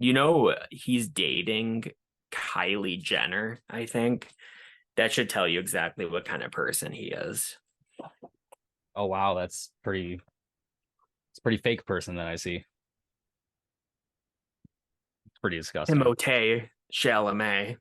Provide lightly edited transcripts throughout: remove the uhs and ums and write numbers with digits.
He's dating Kylie Jenner, I think. That should tell you exactly what kind of person he is. Oh wow, it's pretty fake person that I see. It's pretty disgusting. Timothée Chalamet.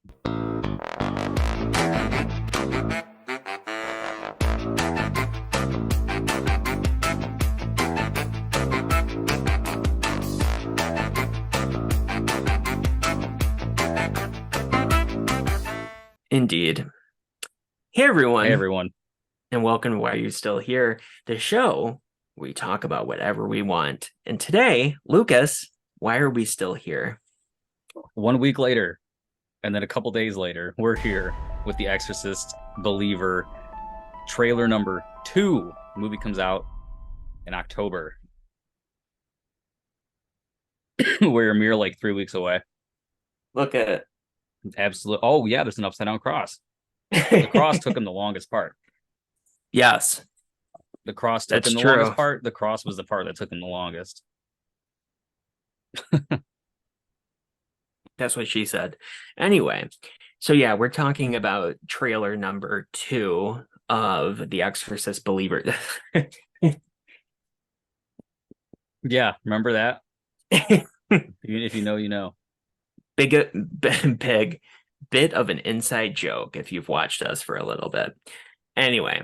Indeed. Hey, Hey everyone, everyone. and welcome to Why Are You Still Here, the show where we talk about whatever we want. And today, Lucas, why are we still here? 1 week later, and then a couple days later, we're here with the Exorcist Believer trailer number 2. The movie comes out in October. We're a mere like 3 weeks away. Look at Absolute. Oh yeah, there's an upside down cross. The cross took him the longest part. Yes, The cross took that's him the true. longest part. The cross was the part that took him the longest. That's what she said. Anyway, so yeah, we're talking about trailer number 2 of The Exorcist Believer. Yeah, remember that? If you know, you know. Big bit of an inside joke if you've watched us for a little bit. Anyway,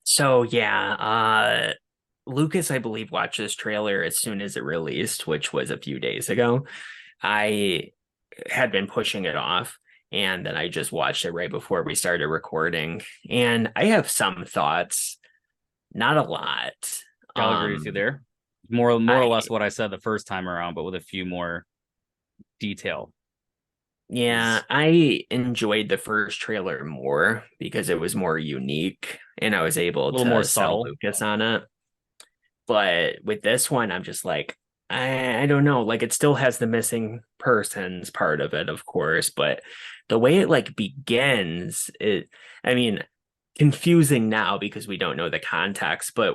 so yeah, Lucas, I believe, watched this trailer as soon as it released, which was a few days ago. I had been pushing it off, and then I just watched it right before we started recording. And I have some thoughts, not a lot. I'll agree with you there. More or I less what I said the first time around, but with a few more detail. Yeah, Is I enjoyed the first trailer more because it was more unique and I was a able little more to sell subtle. Lucas on it. But with this one, I'm just like, I don't know. Like, it still has the missing persons part of it, of course, but the way it like begins, I mean, confusing now because we don't know the context, but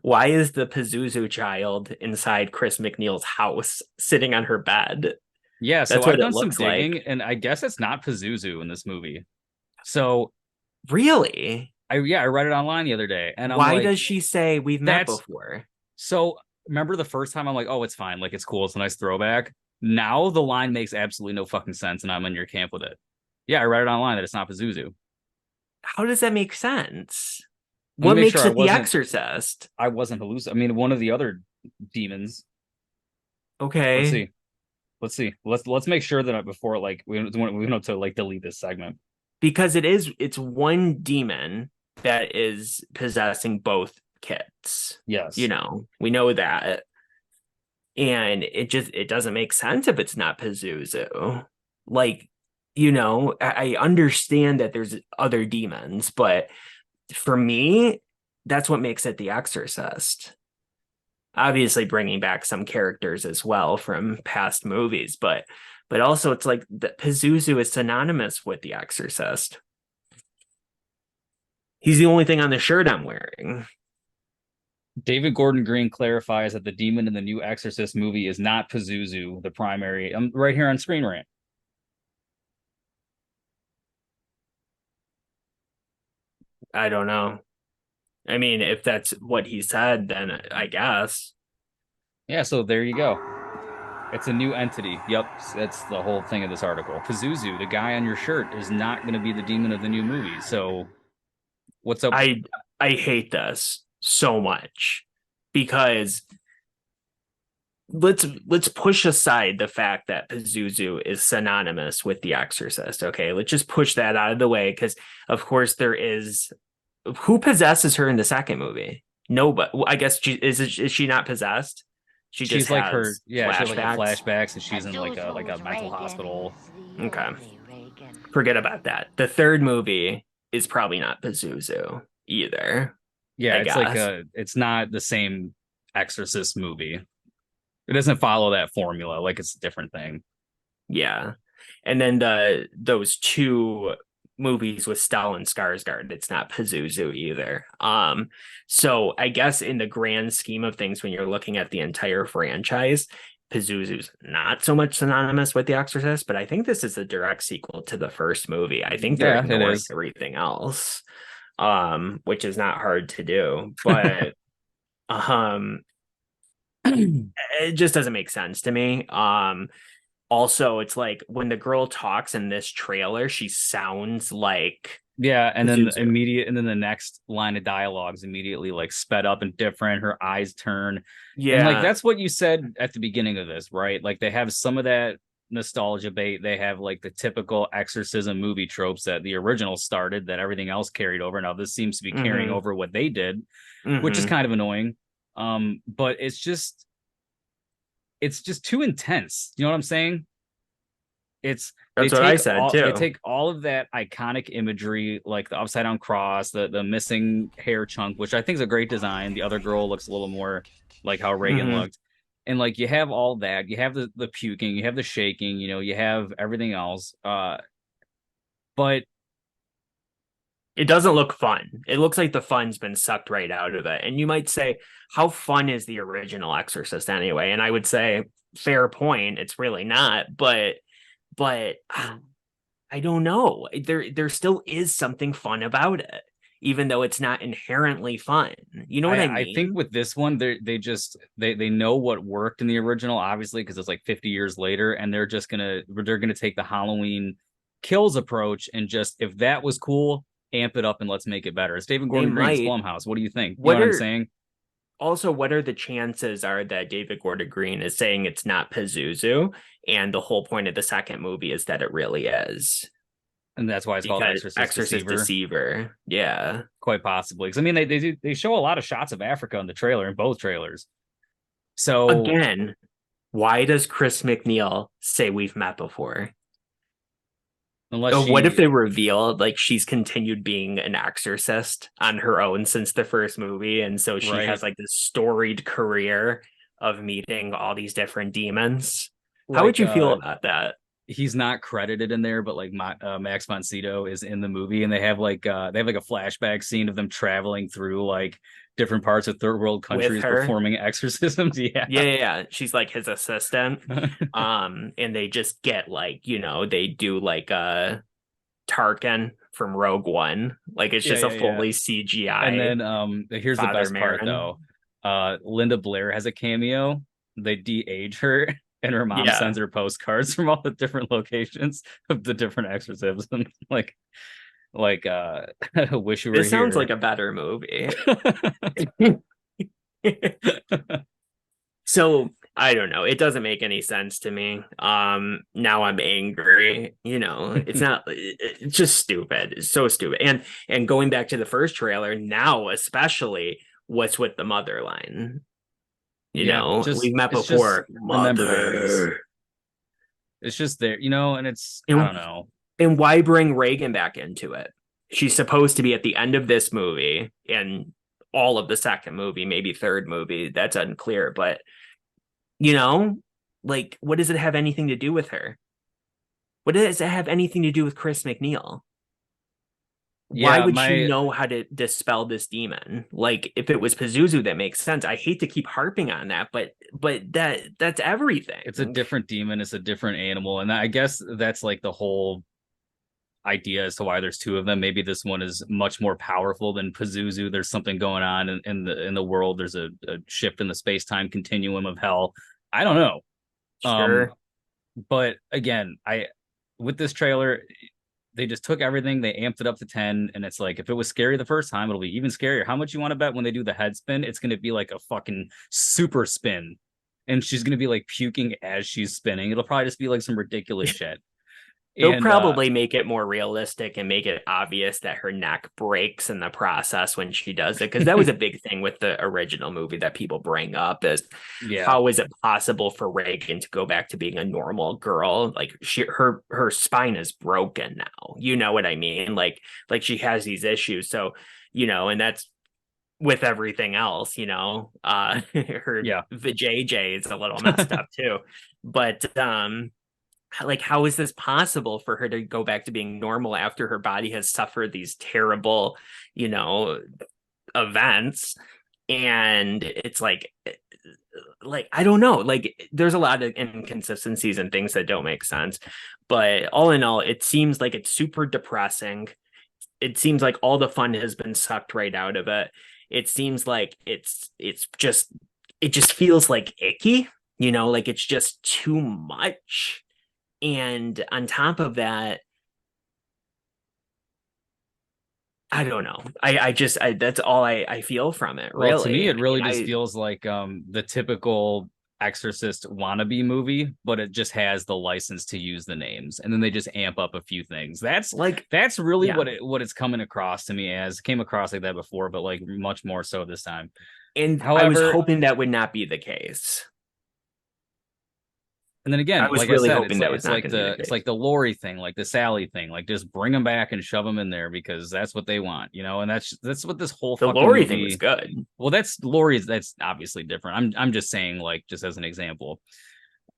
why is the Pazuzu child inside Chris McNeil's house sitting on her bed? Yeah, so That's I've what it done some looks digging, like. and I guess it's not Pazuzu in this movie. So Really? I read it online the other day, and I'm Why like, does she say we've met that's before? so. Remember the first time I'm like, oh, it's fine, like it's cool, it's a nice throwback. Now the line makes absolutely no fucking sense, and I'm in your camp with it. Yeah, I read it online that it's not Pazuzu. How does that make sense? Let me What make makes sure it the Exorcist? I wasn't hallucinating. I mean, one of the other demons. Let's Okay, see. Let's make sure that before like we don't have to like delete this segment. because it's one demon that is possessing both kids. Yes. We know that. And it doesn't make sense if it's not Pazuzu. Like, I understand that there's other demons, but for me, that's what makes it the Exorcist. Obviously bringing back some characters as well from past movies, but also it's like the Pazuzu is synonymous with the Exorcist. He's the only thing on the shirt I'm wearing. David Gordon Green clarifies that the demon in the new Exorcist movie is not Pazuzu, the primary. I'm right here on Screen Rant. I don't know. I mean, if that's what he said, then I guess. Yeah, so there you go. It's a new entity. Yep, that's the whole thing of this article. Pazuzu, the guy on your shirt, is not going to be the demon of the new movie. So what's up? I I hate this so much because let's push aside the fact that Pazuzu is synonymous with the Exorcist. Okay, let's just push that out of the way because of course there is who possesses her in the second movie? Nobody. I guess is she not possessed? She just She's like her, has yeah, she has like her flashbacks. flashbacks, and she's in like a mental hospital. Okay, forget about that. The third movie is probably not Pazuzu either, Yeah, I it's like guess. it's not the same Exorcist movie. It doesn't follow that formula. Like it's a different thing. Yeah. And then those two movies with Stellan Skarsgård, it's not Pazuzu either. So I guess in the grand scheme of things, when you're looking at the entire franchise, Pazuzu's not so much synonymous with The Exorcist, but I think this is a direct sequel to the first movie. I think they're Yeah, it ignoring is. everything else, which is not hard to do, but um, it just doesn't make sense to me. Also, it's like when the girl talks in this trailer, she sounds like Yeah, and then Pazuzu. the next line of dialogues immediately like sped up and different. Her eyes turn, and like Yeah, that's what you said at the beginning of this, right? Like they have some of that nostalgia bait. They have like the typical exorcism movie tropes that the original started, that everything else carried over. Now this seems to be carrying mm-hmm, over what they did, which is mm-hmm. kind of annoying. But it's just too intense. You know what I'm saying? It's That's what I said they too. take all of that iconic imagery, like the upside down cross, the missing hair chunk, which I think is a great design. The other girl looks a little more like how Reagan Mm-hmm. looked. And like you have all that, you have the puking, you have the shaking, you have everything else. But It doesn't look fun. It looks like the fun's been sucked right out of it. And you might say, how fun is the original Exorcist anyway? And I would say, fair point. It's really not. But I don't know. There still is something fun about it, even though it's not inherently fun. You know what I I think mean? with this one, they know what worked in the original, obviously, because it's like 50 years later, and they're gonna take the Halloween kills approach and just if that was cool, amp it up and let's make it better. It's David They Gordon Green, it's might. Blumhouse. What do you think? You know What what I'm are saying? what are the chances are that David Gordon Green is saying it's not Pazuzu, and the whole point of the second movie is that it really is? And that's why it's called Because Exorcist Exorcist Deceiver, Deceiver. Yeah. quite possibly. Because I mean, they show a lot of shots of Africa in the trailer, in both trailers. So Again, why does Chris McNeil say we've met before? unless What if she they revealed like she's continued being an exorcist on her own since the first movie, and so she has right, like this storied career of meeting all these different demons? How would like you feel about that? he's not credited in there, but like Max von Sydow is in the movie, and they have like a flashback scene of them traveling through like different parts of third world With countries her? performing exorcisms. Yeah, Yeah. She's like his assistant. And they just get like, they do like Tarkin from Rogue One. Like it's yeah, just a yeah, yeah. fully And CGI then here's the Father best part Marin. though. Linda Blair has a cameo. They de-age her, and her mom Yeah. sends her postcards from all the different locations of the different exorcisms. Like wish you were This sounds here. like a better movie. So I don't know. It doesn't make any sense to me. Now I'm angry. It's just stupid. It's so stupid. And going back to the first trailer, now especially what's with the mother line? Yeah, just We've met it's just before. remember Aries. Mother. It's just there, and it's I And don't know. and why bring Reagan back into it? She's supposed to be at the end of this movie and all of the second movie, maybe third movie. That's unclear, but you know, like what does it have anything to do with her? What does it have anything to do with Chris McNeil? Why Yeah, would she my know how to dispel this demon? Like if it was Pazuzu, that makes sense. I hate to keep harping on that, but that's it's a everything. different demon, it's a different animal, and I guess that's like the whole idea as to why there's two of them. Maybe this one is much more powerful than Pazuzu. There's something going on in the world. There's a shift in the space time continuum of hell. I don't know. Um, Sure. but again, I with this trailer, they just took everything, they amped it up to 10, and it's like if it was scary the first time, it'll be even scarier. How much you want to bet when they do the head spin? It's going to be like a fucking super spin, and she's going to be like puking as she's spinning. It'll probably just be like some ridiculous shit. They'll And probably make it more realistic and make it obvious that her neck breaks in the process when she does it. Because that was a big thing with the original movie that people bring up is yeah, how is it possible for Reagan to go back to being a normal girl? Like her spine is broken now. You know what I mean? Like she has these issues. So, and that's with everything else, her yeah, vajayjay is a little messed up too. But like how is this possible for her to go back to being normal after her body has suffered these terrible you know events? And it's like like I don't know, like there's a lot of inconsistencies and things that don't make sense, but all in all, it seems like it's super depressing. It seems like all the fun has been sucked right out of it. It seems like it's just it just feels like icky, like it's just too much. And on top of that, I don't know. That's all I feel from it, Well, to me, really. it I mean, really just feels like the typical Exorcist wannabe movie, but it just has the license to use the names, and then they just amp up a few things. like, That's really yeah. what it's coming across to me as. Came across like that before, but like much more so this time. And I was However, hoping that would not be the case. and then I again, was like I really said, hoping that was not going to be the it's case. like the Lori thing, like the Sally thing, like just bring them back and shove them in there because that's what they want, and that's what this whole The fucking Lori thing was movie. good. Well, that's Lori's. That's obviously different. I'm just saying, like, just as an example.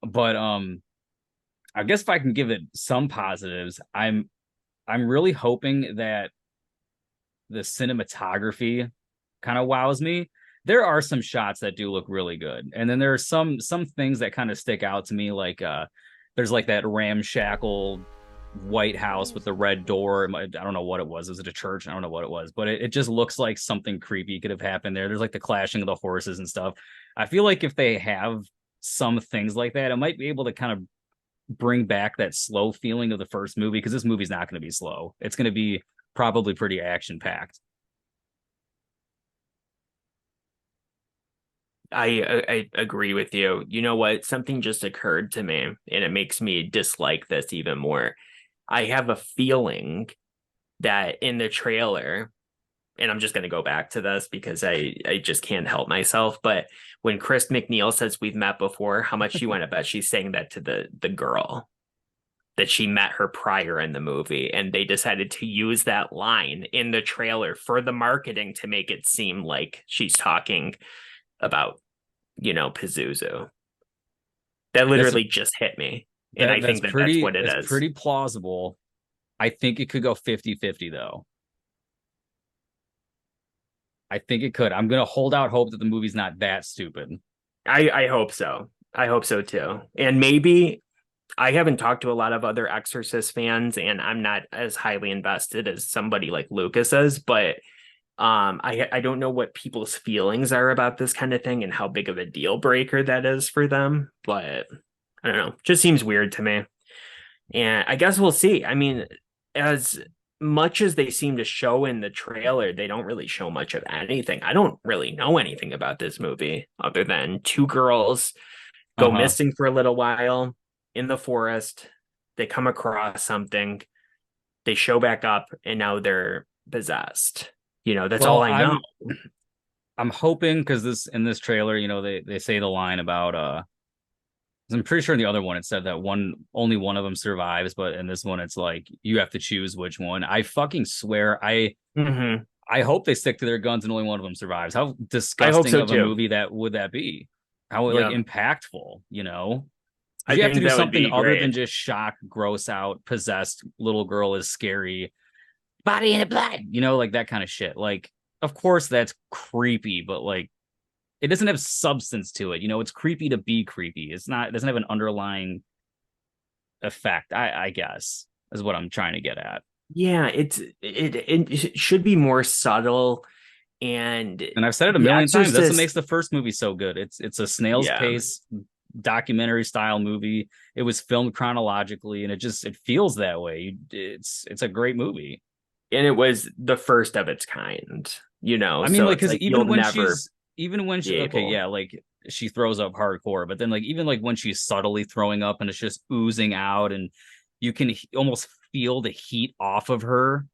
But I guess if I can give it some positives, I'm really hoping that the cinematography kind of wows me. There are some shots that do look really good, and then there are some things that kind of stick out to me, like there's like that ramshackle White House with the red door. I don't know what it was. Was it a church? I don't know what it was, but it just looks like something creepy could have happened there. There's like the clashing of the horses and stuff. I feel like if they have some things like that, it might be able to kind of bring back that slow feeling of the first movie because this movie's not going to be slow. It's going to be probably pretty action packed. I agree with you. You know what? Something just occurred to me, and it makes me dislike this even more. I have a feeling that in the trailer, and I'm just going to go back to this because I just can't help myself. But when Chris McNeil says we've met before, how much you want to bet she's saying that to the girl that she met her prior in the movie, and they decided to use that line in the trailer for the marketing to make it seem like she's talking about Pazuzu. That That's literally just hit me. And I think that that's what it that's is. pretty plausible. I think it could go 50-50 though. I think it could. I'm going to hold out hope that the movie's not that stupid. I hope so. I hope so too. And maybe I haven't talked to a lot of other Exorcist fans, and I'm not as highly invested as somebody like Lucas is, but I don't know what people's feelings are about this kind of thing and how big of a deal breaker that is for them. But I don't know. Just seems weird to me. And I guess we'll see. I mean, as much as they seem to show in the trailer, they don't really show much of anything. I don't really know anything about this movie other than two girls go Uh-huh. missing for a little while in the forest. They come across something, they show back up, and now they're possessed. That's all Well, I know. I'm hoping because this in this trailer, they say the line about 'cause I'm pretty sure in the other one it said that only one of them survives, but in this one it's like you have to choose which one. I fucking swear Hmm. I hope they stick to their guns and only one of them survives. How I hope disgusting so of a too. movie that would that be? How like Yeah, impactful, you know? Because I you have to think do that would something be other than great. just shock, gross out, possessed little girl is scary, body in the blood, like that kind of shit. Like, of course that's creepy, but like it doesn't have substance to it. It's creepy to be creepy. It doesn't have an underlying effect, I guess, is what I'm trying to get at. Yeah, it should be more subtle. And And I've said it a The million times. That's what makes Exorcist, the first movie so good. It's a snail's yeah, pace documentary style movie. It was filmed chronologically, and it feels that way. It's a great movie. and it was the first of its kind, I mean, so like, it's because like you'll never even when be okay, able. yeah, like she throws up hardcore, but then like even like when she's subtly throwing up and it's just oozing out, and you can almost feel the heat off of her,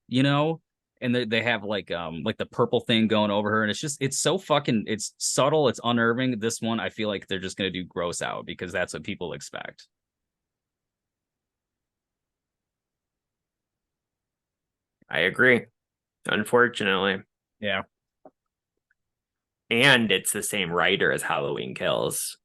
and they have like the purple thing going over her, and it's so fucking it's subtle, it's unnerving. This one, I feel like they're just gonna do gross out because that's what people expect. I agree, unfortunately. Yeah. And it's the same writer as Halloween Kills.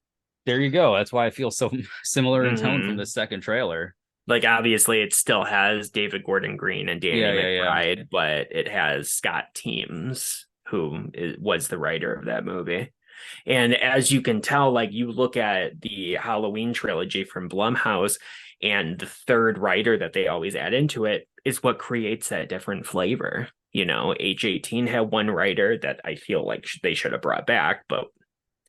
There you go. That's why I feel so similar in tone from the Hmm. second trailer. Like obviously, it still has David Gordon Green and Danny Yeah, yeah, yeah. McBride, but it has Scott Teems, who was the writer of that movie. And as you can tell, like you look at the Halloween trilogy from Blumhouse, and the third writer that they always add into it is what creates that different flavor. You know, H18 had one writer that I feel like they should have brought back, but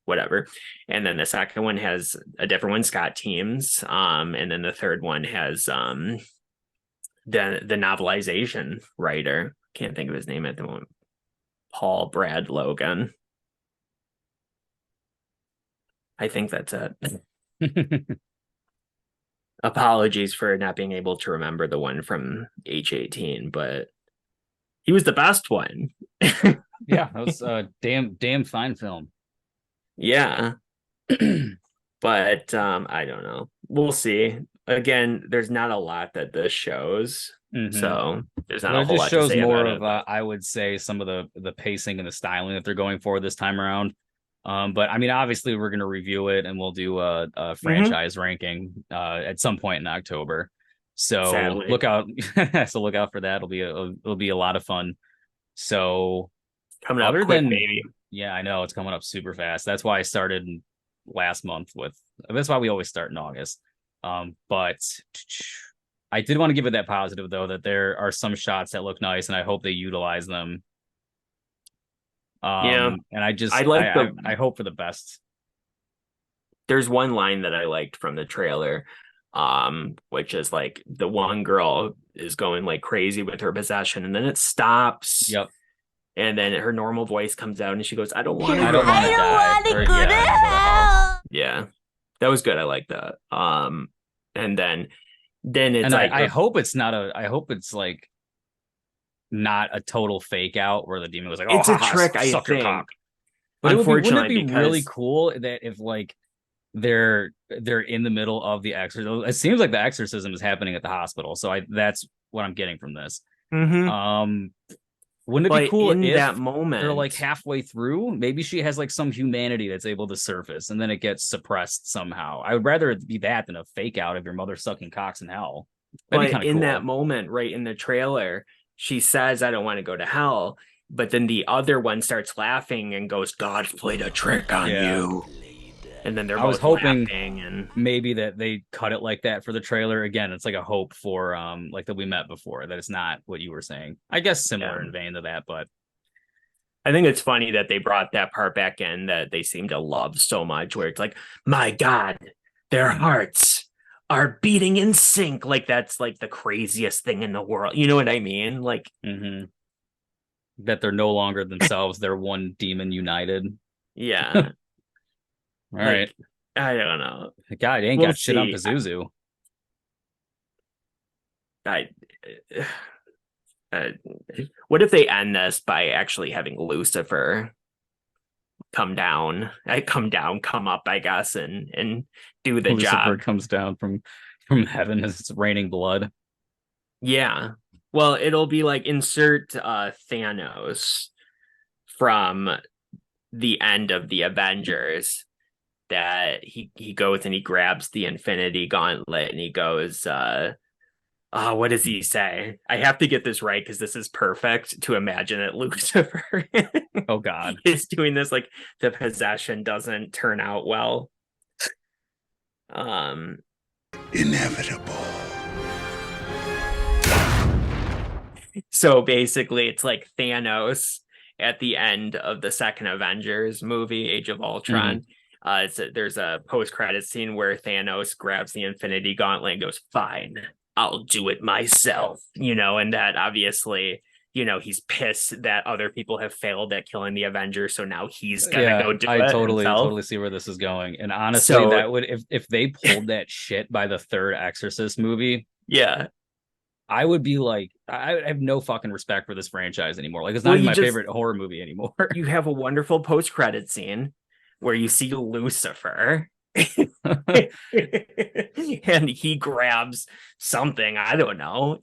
whatever. And then the second one has a different one, Scott Teems. And then the third one has the novelization writer. Can't think of his name at the moment. Paul Brad Logan. I think that's it. Apologies for not being able to remember the one from H18, but he was the best one. Yeah, that was a damn fine film. Yeah. But I don't know. We'll see. Again, there's not a lot that this shows. Mm-hmm. So there's not But a it whole just lot to shows say more about of, it. But I would say, some of the pacing and the styling that they're going for this time around. But I mean, obviously, we're going to review it and we'll do a franchise ranking at some point in October. So sadly, look out. So look out for that. It'll be a lot of fun. So coming up other quick, than, baby. yeah, I know it's coming up super fast. That's why I started last month with. That's why we always start in August. But I did want to give it that positive though, that there are some shots that look nice, and I hope they utilize them. Yeah. And I I just like the I hope for the best. there's one line that I liked from the trailer, which is like the one girl is going like crazy with her possession, and then it stops, Yep. and then her normal voice comes out, and she goes, "I don't want to I go don't want to to die. Or yeah, go to hell. Yeah, that was good. I like that. And then it's And like, I hope it's not a. I hope it's like not a total fake out where the demon was like, "Oh, it's a haha, trick, I suck your think. cock." But it would be. Wouldn't it Unfortunately, be really because cool that if like they're in the middle of the exorcism? It seems like the exorcism is happening at the hospital, so I that's what I'm getting from this. Mhm. Um, wouldn't it be But cool in that if they're like moment, halfway through? Maybe she has like some humanity that's able to surface and then it gets suppressed somehow. I would rather it be that than a fake out of your mother sucking cocks in hell. That'd be but kind of in that cool. moment, right in the trailer, she says, "I don't want to go to hell." But then the other one starts laughing and goes, "God played a trick on Yeah. you." And then they're I was both hoping laughing, and maybe that they cut it like that for the trailer. Again, it's like a hope for like that we met before, that it's not what you were saying. I guess yeah. similar in vein to that, but I think it's funny that they brought that part back in that they seem to love so much, where it's like, my God, their hearts are beating in sync. Like that's like the craziest thing in the world. You know what I mean? Like, that they're no longer themselves. They're one demon united. All yeah, right. like I don't know. God, ain't We'll got shit on see. Pazuzu. I uh, what if they end this by actually having Lucifer come down? I come down, come up, I guess, and do the Lucifer job. comes down from heaven as it's raining blood. Yeah. Well, it'll be like insert Thanos from the end of the Avengers, that he goes and he grabs the Infinity Gauntlet and he goes, what does he say? I have to get this right because this is perfect to imagine that Lucifer Oh God. is doing this, like the possession doesn't turn out well. Inevitable. So basically it's like Thanos at the end of the second Avengers movie, Age of Ultron. There's a post-credit scene where Thanos grabs the Infinity Gauntlet and goes, "Fine, I'll do it myself." And that obviously, he's pissed that other people have failed at killing the Avengers, so now he's gonna Yeah, go do I it himself. totally see where this is going. And honestly, So that would, if they pulled that shit by the third Exorcist movie, yeah, I would be like, I have no fucking respect for this franchise anymore. Like, it's not well, even my favorite horror movie anymore. you have a wonderful post-credit scene where you see Lucifer and he grabs something. I don't know.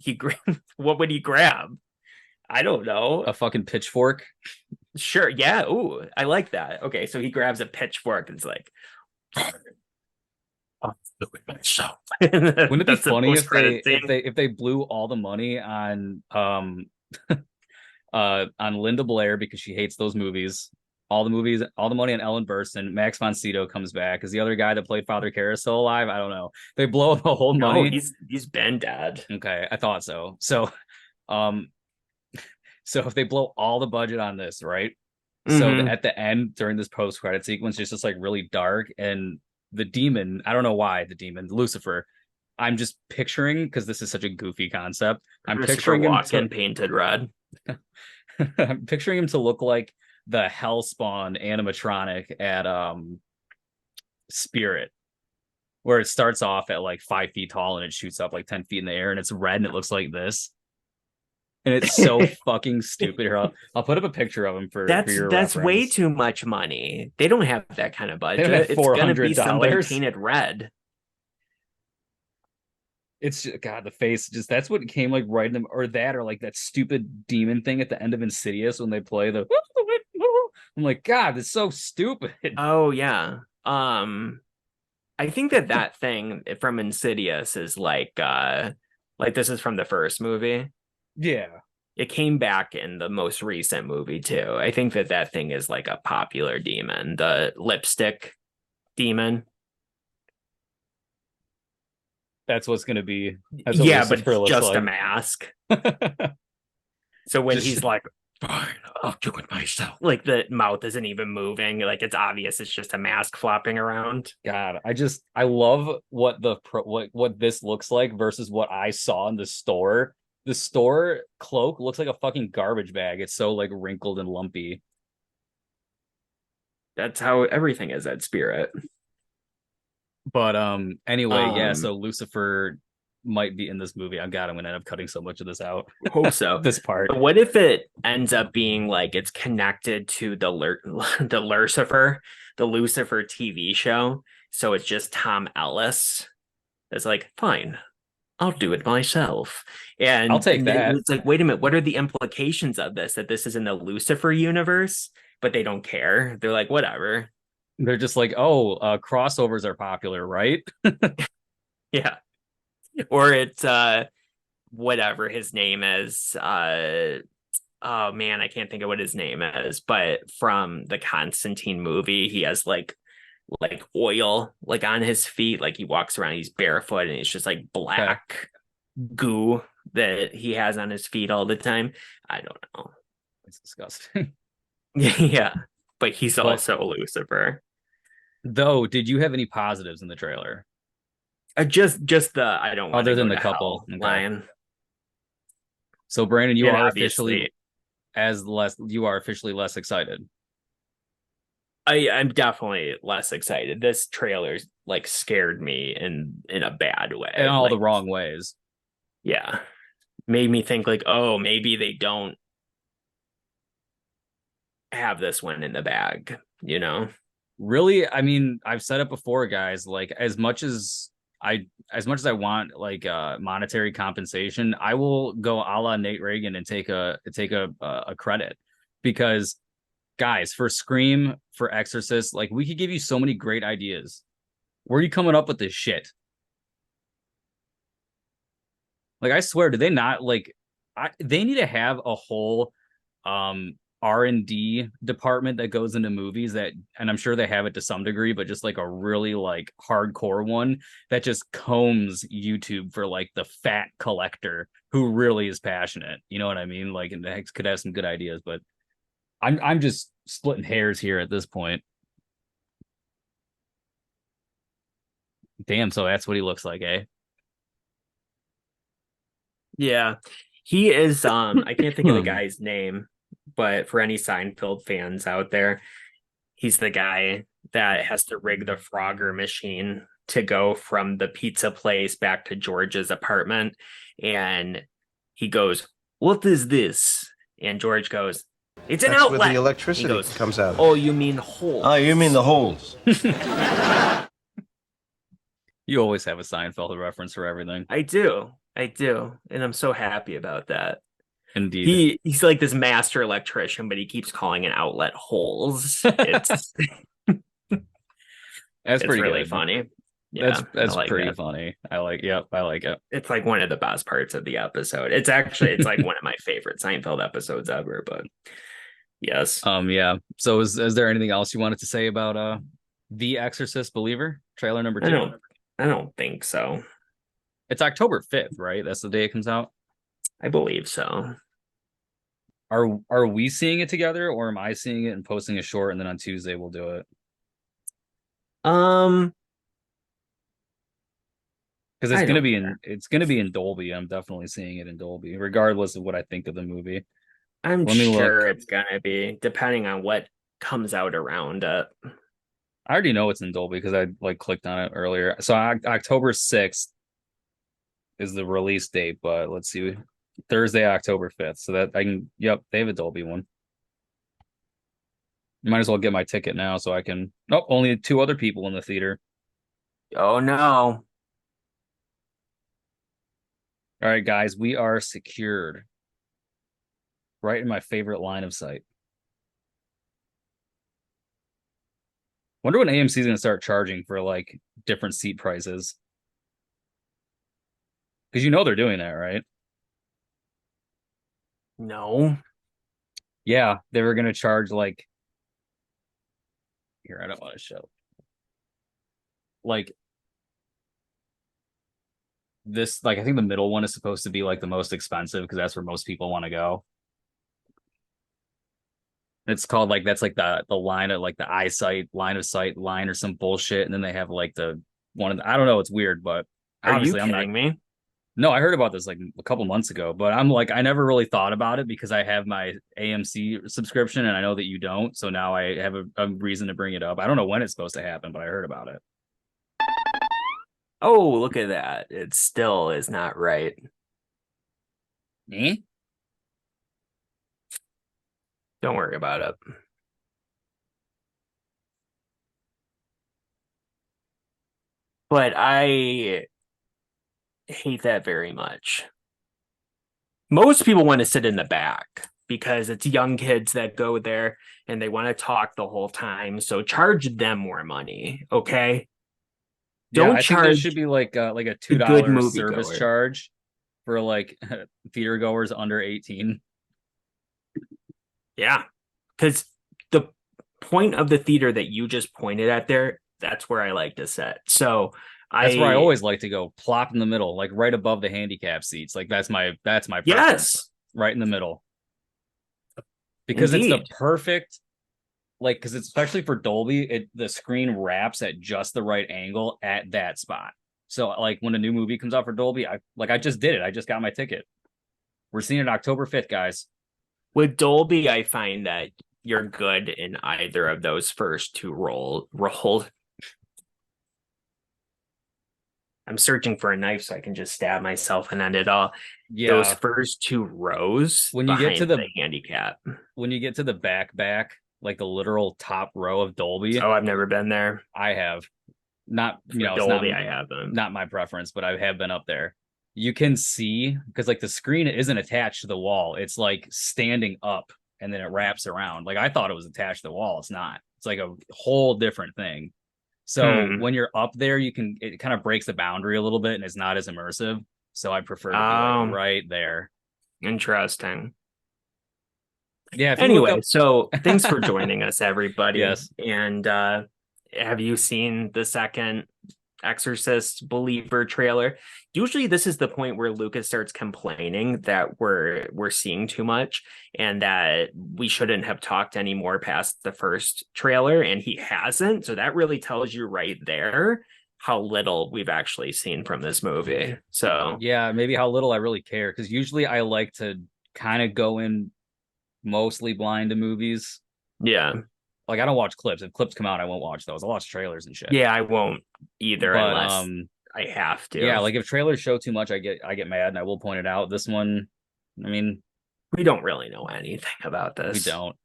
What would he grab? I don't know. A fucking pitchfork. Sure. Yeah. Ooh, I like that. Okay, so he grabs a pitchfork and it's like, I'll do it myself. Wouldn't it be That's a funny if post-credit scene. if they blew all the money on Linda Blair because she hates those movies, all the movies, all the money on Ellen Burstyn. Max von Sydow comes back. Is the other guy that played Father Karras still alive? I don't know. They blow the whole No, money. he's been dead. Okay, I thought so. Um, so if they blow all the budget on this, right? So Mhm. at the end during this post credit sequence, it's just like really dark, and the demon. I don't know why the demon Lucifer. I'm just picturing because this is such a goofy concept. I'm Christopher picturing him to Walken painted red. I'm picturing him to look like the Hellspawn animatronic at Spirit, where it starts off at like 5 feet tall and it shoots up like 10 feet in the air and it's red and it looks like this. And it's so fucking stupid. Here, I'll put up a picture of him for your That's way reference. too much money. They don't have that kind of They don't have budget. It's gonna be somebody $400. painted red. It's just, God, the face just that's what came like right in them, or that, or like that stupid demon thing at the end of Insidious when they play the. I'm like, God, it's so stupid. Oh yeah. I think that thing from Insidious is like this is from the first movie. Yeah, It came back in the most recent movie too. I think that thing is like a popular demon, the lipstick demon. that's what's gonna be. That's what Yeah, but Lucifer it's looks just a like. mask. So when Just he's like, fine, I'll do it myself. Like the mouth isn't even moving. Like it's obvious it's just a mask flopping around. God, I love what what this looks like versus what I saw in the store. The store cloak looks like a fucking garbage bag. It's so like wrinkled and lumpy. That's how everything is at Spirit. But anyway, yeah, Um, so Lucifer might be in this movie. I'm gonna end up cutting so much of this out. hope so. This part. But what if it ends up being like it's connected to the Lucifer TV show? So it's just Tom Ellis. It's like, fine, I'll do it myself. I'll And take that. it's like, wait a minute, what are the implications of this? That this is in the Lucifer universe, but they don't care. They're like, whatever. They're just like, oh, crossovers are popular, right? Yeah. Or it's whatever his name is. Oh man, I can't think of what his name is, but from the Constantine movie, he has like oil like on his feet, like he walks around, he's barefoot, and it's just like black goo that he has on his feet all the time. I don't know. It's disgusting. Yeah, but he's But also Lucifer. though, did you have any positives in the trailer Just the I don't want other to than go the to couple? hell Okay. line. So Brandon, And obviously, you are officially less excited. I'm definitely less excited. This trailer's like scared me in a bad In way. all the Like, wrong ways. yeah, made me think like, oh, maybe they don't have this one in the bag, you know? Really, I mean, I've said it before, guys, like as much as I want like monetary compensation, I will go a la Nate Reagan and take a credit, because guys, for Scream, for Exorcist, like we could give you so many great ideas. Where are you coming up with this shit? Like, I swear, do they not like they need to have a whole R&D department that goes into movies, that, and I'm sure they have it to some degree, but just like a really like hardcore one that just combs YouTube for like the fat collector who really is passionate. You know what I mean? Like, and could have some good ideas, but I'm just splitting hairs here at this point. Damn, so that's what he looks like, eh? Yeah. He is I can't think of the guy's name, but for any Seinfeld fans out there, he's the guy that has to rig the Frogger machine to go from the pizza place back to George's apartment. And he goes, "What is this?" And George goes, "It's an That's outlet." where the electricity He goes, comes out of. "Oh, you mean holes?" Oh, you mean the holes. You always have a Seinfeld reference for everything. I do. And I'm so happy about that. Indeed. He's like this master electrician, but he keeps calling an outlet holes. It's That's it's pretty really good. funny. Yeah, That's I like pretty it. funny. Yep, I like it. It's like one of the best parts of the episode. It's like one of my favorite Seinfeld episodes ever. But Yes. Yeah. So is there anything else you wanted to say about The Exorcist Believer, trailer number I 2? don't think so. It's October 5th, right? That's the day it comes out. I believe so. Are we seeing it together, or am I seeing it and posting a short, and then on Tuesday we'll do it? Um, Because I don't care. it's gonna be in Dolby. I'm definitely seeing it in Dolby, regardless of what I think of the movie. I'm Let me sure look. it's gonna be, depending on what comes out around it. I already know it's in Dolby because I like clicked on it earlier. So October 6th is the release date, but let's see. Thursday, October 5th. So that I can, yep, they have a Dolby one. Might as well get my ticket now so I can. Nope, only 2 other people in the theater. Oh no. All right, guys, we are secured right in my favorite line of sight. Wonder when AMC is going to start charging for like different seat prices. Because you know they're doing that, right? No. Yeah, they were going to charge like, here, I don't want to show. Like this, like I think the middle one is supposed to be like the most expensive because that's where most people want to go. It's called like that's like the line of like the eyesight line of sight line or some bullshit, and then they have like the one of the, I don't know, it's weird, but Are you obviously I'm not. kidding me? No, I heard about this like a couple months ago, but I'm like I never really thought about it because I have my AMC subscription and I know that you don't, so now I have a reason to bring it up. I don't know when it's supposed to happen, but I heard about it. Oh, look at that. It still is not right. Eh? Don't worry about it. But I hate that very much. Most people want to sit in the back because it's young kids that go there and they want to talk the whole time. So charge them more money, okay? Yeah, Don't I think there should charge be like a the two good dollar service moviegoer. charge for like theater goers under 18. Yeah, because the point of the theater that you just pointed at there, that's where I like to sit. So That's where I I, always like to go, plop in the middle, like right above the handicap seats. Like that's my preference, yes, right in the middle, because it's the indeed. perfect like because it's especially for Dolby, the screen wraps at just the right angle at that spot. So like when a new movie comes out for Dolby, I just did it. I just got my ticket. We're seeing it October 5th, guys. With Dolby, I find that you're good in either of those first two rolled. I'm searching for a knife so I can just stab myself and end it all. Those Yeah, first two rows when you get to behind the the handicap. when you get to the back, like the literal top row of Dolby, Oh, I've never been there. I have not, For it's not Dolby, I haven't. not my preference, but I have been up there. You can see because like the screen isn't attached to the wall. It's like standing up and then it wraps around. Like I thought it was attached to the wall. It's not. It's like a whole different thing. So Hmm. when you're up there, it kind of breaks the boundary a little bit and it's not as immersive. So I prefer to be like Um, right there. Interesting. Yeah, if you look Anyway, up so thanks for joining us, everybody. yes. And have you seen the second Exorcist Believer trailer? Usually this is the point where Lucas starts complaining that we're seeing too much and that we shouldn't have talked anymore past the first trailer, and he hasn't. So that really tells you right there how little we've actually seen from this movie. So Yeah, maybe how little I really care. Because usually I like to kind of go in mostly blind to movies. yeah. Like I don't watch clips. If clips come out, I won't watch those. I'll watch trailers and shit. Yeah, I won't either But unless I have yeah, to. like if trailers show too much, I get mad and I will point it out. This one, I mean, We don't really know anything about we this. don't.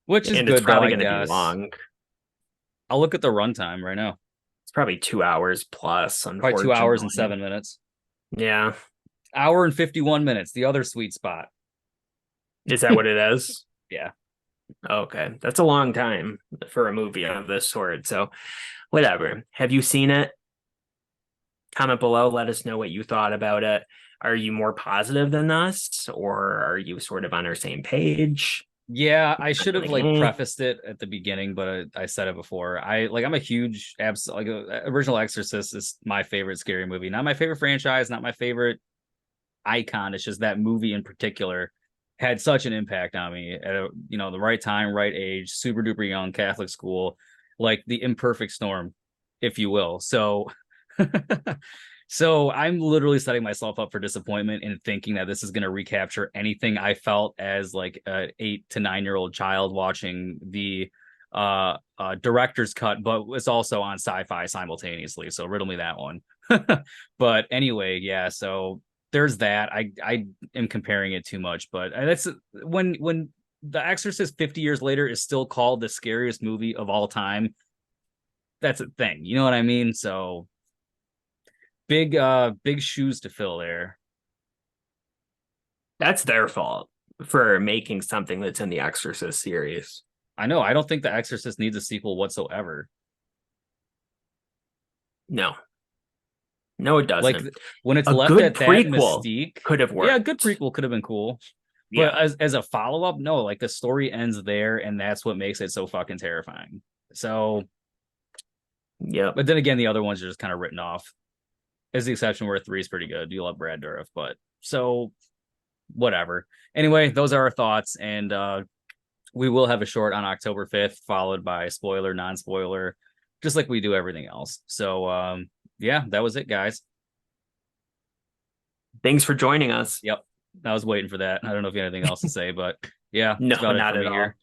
Which is And it's good though, probably I going to be guess. long. I'll look at the runtime right now. It's probably 2 hours plus, Probably 2 hours and unfortunately. 7 minutes. Yeah. Hour and 51 minutes, the other sweet spot. Is that what it is? Yeah. Okay. That's a long time for a movie of this sort. So, whatever. Have you seen it? Comment below. Let us know what you thought about it. Are you more positive than us, or are you sort of on our same page? Yeah, I should have Like, like prefaced it at the beginning, but I said it before. I'm a huge original Exorcist is my favorite scary movie. Not my favorite franchise, not my favorite icon. It's just that movie in particular had such an impact on me at the right time, right age, super duper young, Catholic school, like the imperfect storm, if you will. So so I'm literally setting myself up for disappointment and thinking that this is going to recapture anything I felt as like an 8 to 9 year old child watching the director's cut, but it's also on sci-fi simultaneously. So riddle me that one. But anyway, yeah, so there's that. I am comparing it too much, but that's when The Exorcist 50 years later is still called the scariest movie of all time. That's a thing. You know what I mean? So big shoes to fill there. that's their fault for making something that's in the Exorcist series. I know. I don't think The Exorcist needs a sequel whatsoever. No, no, it Like doesn't. when it's A left good at that prequel mystique, could have yeah, a good worked. prequel could have been cool. But Yeah. as a follow-up, no, like the story ends there, and that's what makes it so fucking terrifying. So, Yep. but then again, the other ones are just kind of written off. As the exception where 3 is pretty good. You love Brad Dourif, but so whatever. Anyway, those are our thoughts, and we will have a short on October 5th, followed by spoiler, non-spoiler, just like we do everything else. So yeah, that was it, guys. Thanks for joining us. Yep. I was waiting for that. I don't know if you have anything else to say, but yeah, No, that's about it not for at me all. here.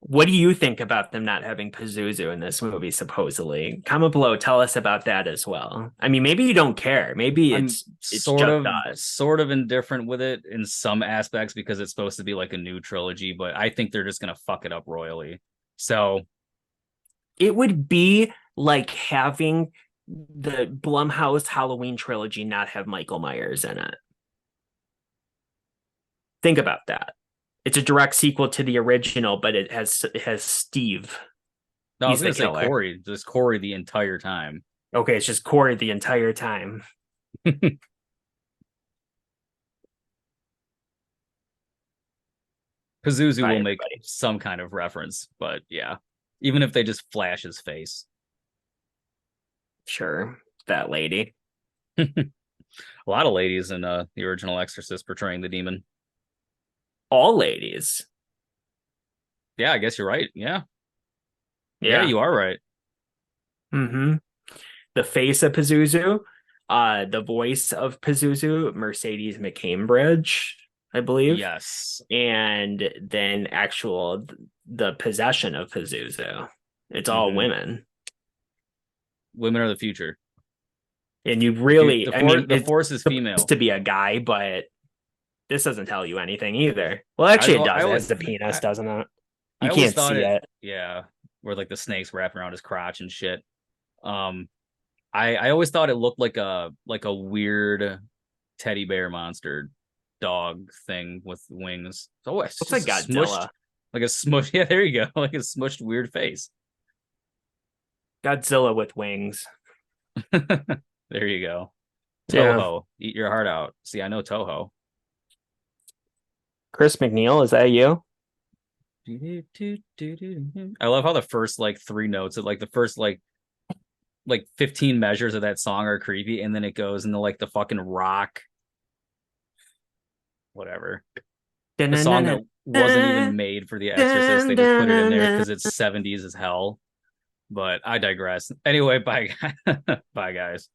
What do you think about them not having Pazuzu in this movie, supposedly? Comment below. Tell us about that as well. I mean, maybe you don't care. Maybe I'm it's just us. sort of indifferent with it in some aspects because it's supposed to be like a new trilogy, but I think they're just gonna fuck it up royally. So It would be like having the Blumhouse Halloween trilogy not have Michael Myers in it. Think about that. It's a direct sequel to the original, but it has Steve. no, I was He's the gonna say killer. Corey, just Corey the entire time. Okay, it's just Corey the entire time. Pazuzu Bye, will make everybody. some kind of reference, but yeah, even if they just flash his face. Sure, that lady. A lot of ladies in the original Exorcist portraying the demon. All ladies. Yeah, I guess you're right. Yeah, yeah, Yeah. you are right. Mm-hmm. The face of Pazuzu, the voice of Pazuzu, Mercedes McCambridge, I believe, Yes. and then the possession of Pazuzu. It's all Hmm. women, Women are the future. and you really, I mean, The it's force is supposed female. to be a guy, but this doesn't tell you anything either. Well, actually, it I does. It always has the penis, doesn't it? I You always can't thought see it, it. yeah, where like the snakes wrapping around his crotch and shit. Um, I always thought it looked like a weird teddy bear monster dog thing with wings. So it's Looks just like Godzilla. like a smush. Yeah, there you go, like a smushed weird face. Godzilla with wings. There you go. Yeah. Toho, eat your heart out. See, I know Toho. Chris McNeil, is that you? I love how the first like 3 notes of like the first like 15 measures of that song are creepy, and then it goes into like the fucking rock, whatever. A song that wasn't even made for The Exorcist. They just put it in there because it's 70s as hell. But I digress. Anyway, bye. Bye, guys.